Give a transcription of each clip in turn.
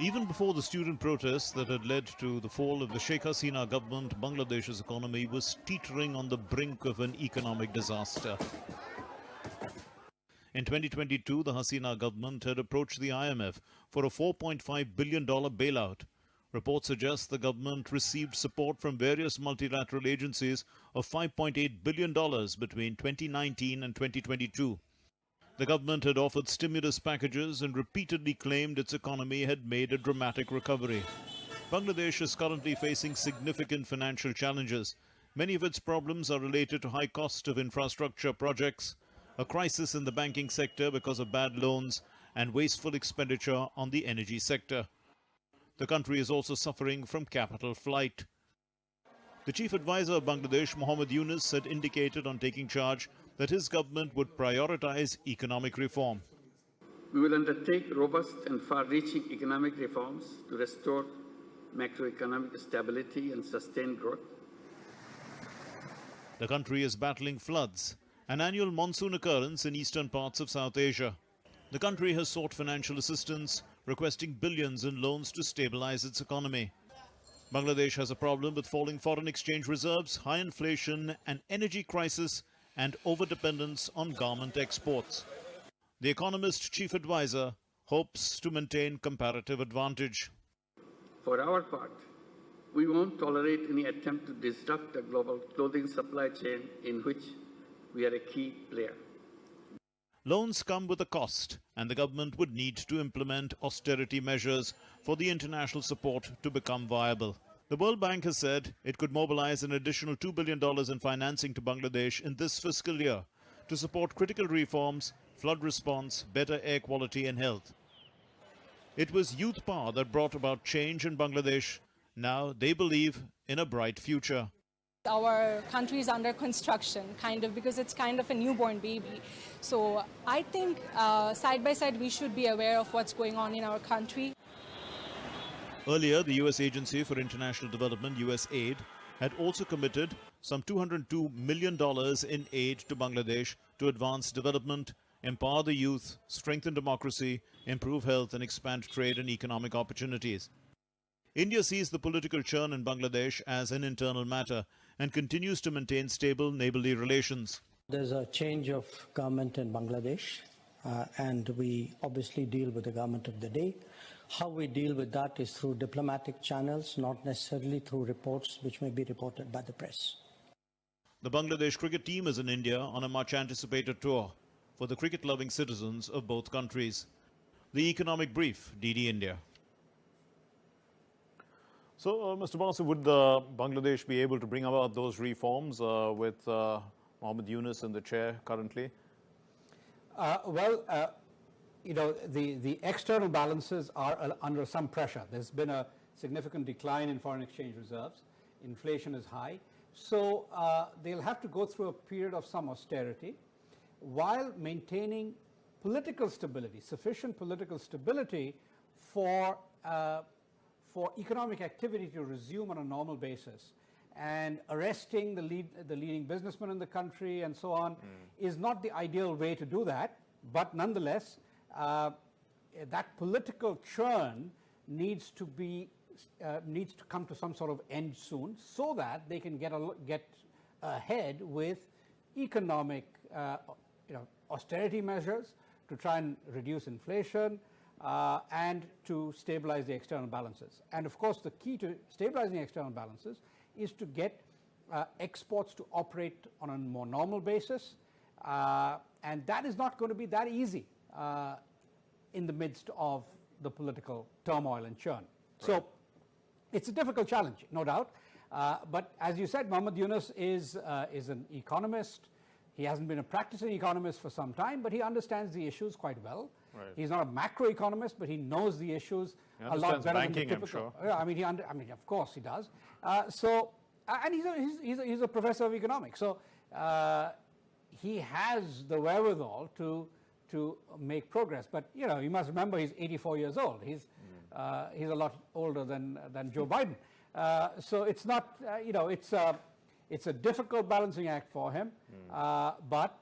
Even before the student protests that had led to the fall of the Sheikh Hasina government, Bangladesh's economy was teetering on the brink of an economic disaster. In 2022, the Hasina government had approached the IMF for a $4.5 billion bailout. Reports suggest the government received support from various multilateral agencies of $5.8 billion between 2019 and 2022. The government had offered stimulus packages and repeatedly claimed its economy had made a dramatic recovery. Bangladesh is currently facing significant financial challenges. Many of its problems are related to high cost of infrastructure projects, a crisis in the banking sector because of bad loans, and wasteful expenditure on the energy sector. The country is also suffering from capital flight. The chief advisor of Bangladesh, Mohammed Yunus, had indicated on taking charge that his government would prioritize economic reform. We will undertake robust and far-reaching economic reforms to restore macroeconomic stability and sustain growth. The country is battling floods, an annual monsoon occurrence in eastern parts of South Asia. The country has sought financial assistance, requesting billions in loans to stabilize its economy. Bangladesh has a problem with falling foreign exchange reserves, high inflation, an energy crisis, and overdependence on garment exports. The Economist chief advisor hopes to maintain comparative advantage. For our part, we won't tolerate any attempt to disrupt the global clothing supply chain in which we are a key player. Loans come with a cost, and the government would need to implement austerity measures for the international support to become viable. The World Bank has said it could mobilize an additional $2 billion in financing to Bangladesh in this fiscal year to support critical reforms, flood response, better air quality and health. It was youth power that brought about change in Bangladesh. Now they believe in a bright future. Our country is under construction, because it's kind of a newborn baby. So I think side by side we should be aware of what's going on in our country. Earlier, the U.S. Agency for International Development, USAID, had also committed some $202 million in aid to Bangladesh to advance development, empower the youth, strengthen democracy, improve health, and expand trade and economic opportunities. India sees the political churn in Bangladesh as an internal matter and continues to maintain stable neighborly relations. There's a change of government in Bangladesh, and we obviously deal with the government of the day. How we deal with that is through diplomatic channels, not necessarily through reports which may be reported by the press. The Bangladesh cricket team is in India on a much-anticipated tour for the cricket-loving citizens of both countries. The Economic Brief, DD India. So, Mr. Basu, would Bangladesh be able to bring about those reforms with Mohammed Yunus in the chair currently? The external balances are under some pressure. There's been a significant decline in foreign exchange reserves. Inflation is high. So they'll have to go through a period of some austerity while maintaining political stability, sufficient political stability for economic activity to resume on a normal basis. And arresting the leading businessmen in the country and so on is not the ideal way to do that. But nonetheless, that political churn needs to come to some sort of end soon, so that they can get ahead with economic austerity measures to try and reduce inflation and to stabilize the external balances. And of course, the key to stabilizing external balances is to get exports to operate on a more normal basis, and that is not going to be that easy in the midst of the political turmoil and churn. Right. So it's a difficult challenge, no doubt. But as you said, Mohammed Yunus is an economist. He hasn't been a practicing economist for some time, but he understands the issues quite well. Right. He's not a macroeconomist, but he knows the issues a lot better banking, than the typical. I'm sure. Yeah, of course he does. And he's a professor of economics. So he has the wherewithal to make progress. But you must remember he's 84 years old. He's a lot older than Joe Biden. So it's not it's a difficult balancing act for him. But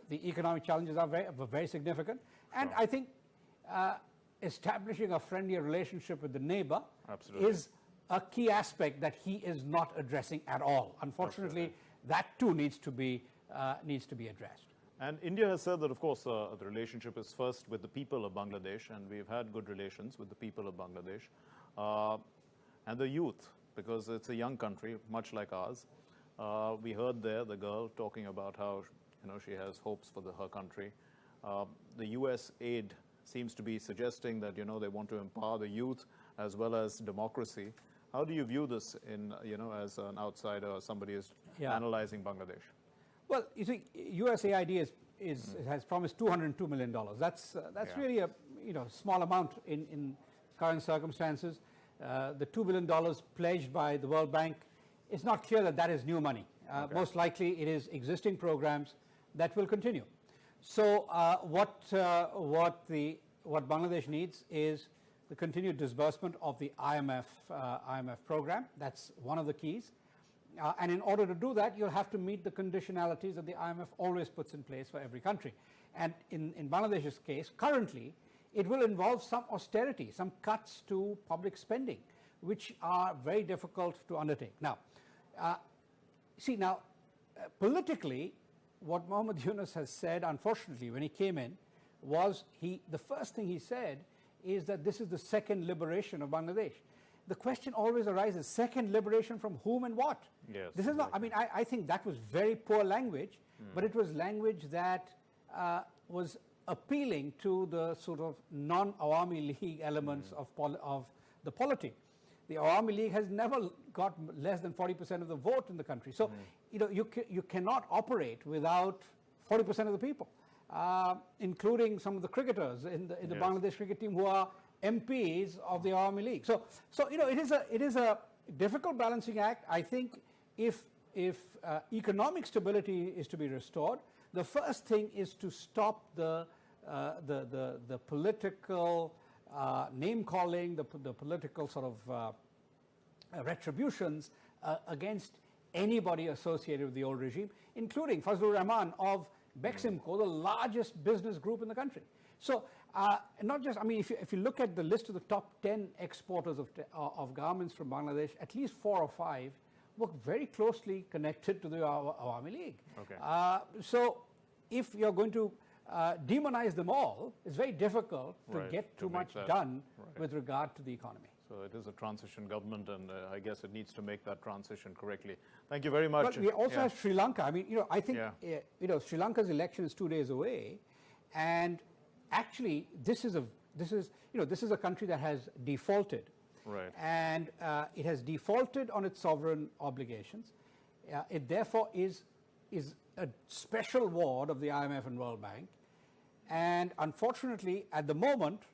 the economic challenges are very significant. And I think establishing a friendlier relationship with the neighbor Absolutely. is a key aspect that he is not addressing at all. Unfortunately, that too needs to be addressed. And India has said that, of course, the relationship is first with the people of Bangladesh, and we've had good relations with the people of Bangladesh and the youth, because it's a young country, much like ours. We heard there the girl talking about how she has hopes for her country. The U.S. aid seems to be suggesting that they want to empower the youth as well as democracy. How do you view this as an outsider or somebody who's analyzing Bangladesh? Well, you see, USAID has promised $202 million. That's really a small amount in current circumstances. The $2 billion pledged by the World Bank, it's not clear that that is new money. Most likely it is existing programs that will continue. So what Bangladesh needs is the continued disbursement of the IMF program. That's one of the keys. And in order to do that, you'll have to meet the conditionalities that the IMF always puts in place for every country. And in Bangladesh's case, currently, it will involve some austerity, some cuts to public spending, which are very difficult to undertake. Now, politically, what Mohammed Yunus has said, unfortunately, when he came in, was the first thing he said is that this is the second liberation of Bangladesh. The question always arises, second liberation from whom and what? Yes, this is not, I mean, I think that was very poor language, but it was language that was appealing to the sort of non-Awami League elements of the polity. The Awami League has never got less than 40% of the vote in the country. So, you cannot operate without 40% of the people, including some of the cricketers in the Bangladesh cricket team who are MPs of the Awami League. So it is a difficult balancing act. I think if economic stability is to be restored, the first thing is to stop the political name calling, the political sort of retributions against anybody associated with the old regime, including Fazlur Rahman of Beximco, the largest business group in the country. So not just, I mean, if you look at the list of the top 10 exporters of garments from Bangladesh, at least 4 or 5 work very closely connected to the Awami League. Okay. So if you're going to demonize them all, it's very difficult to get too much done with regard to the economy. So it is a transition government, and I guess it needs to make that transition correctly. Thank you very much. But we also have Sri Lanka. I mean, I think Sri Lanka's election is 2 days away, and actually this is a country that has defaulted. Right. And it has defaulted on its sovereign obligations. It therefore is a special ward of the IMF and World Bank. And unfortunately, at the moment,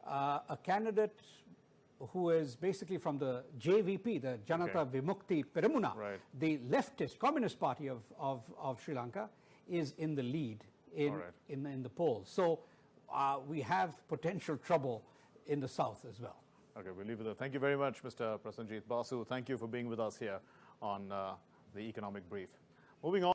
a candidate who is basically from the JVP, the Janata Vimukti Peramuna, the leftist communist party of Sri Lanka, is in the lead in the polls. So we have potential trouble in the south as well. Okay, we'll leave it there. Thank you very much, Mr. Prasenjit Basu. Thank you for being with us here on the Economic Brief. Moving on.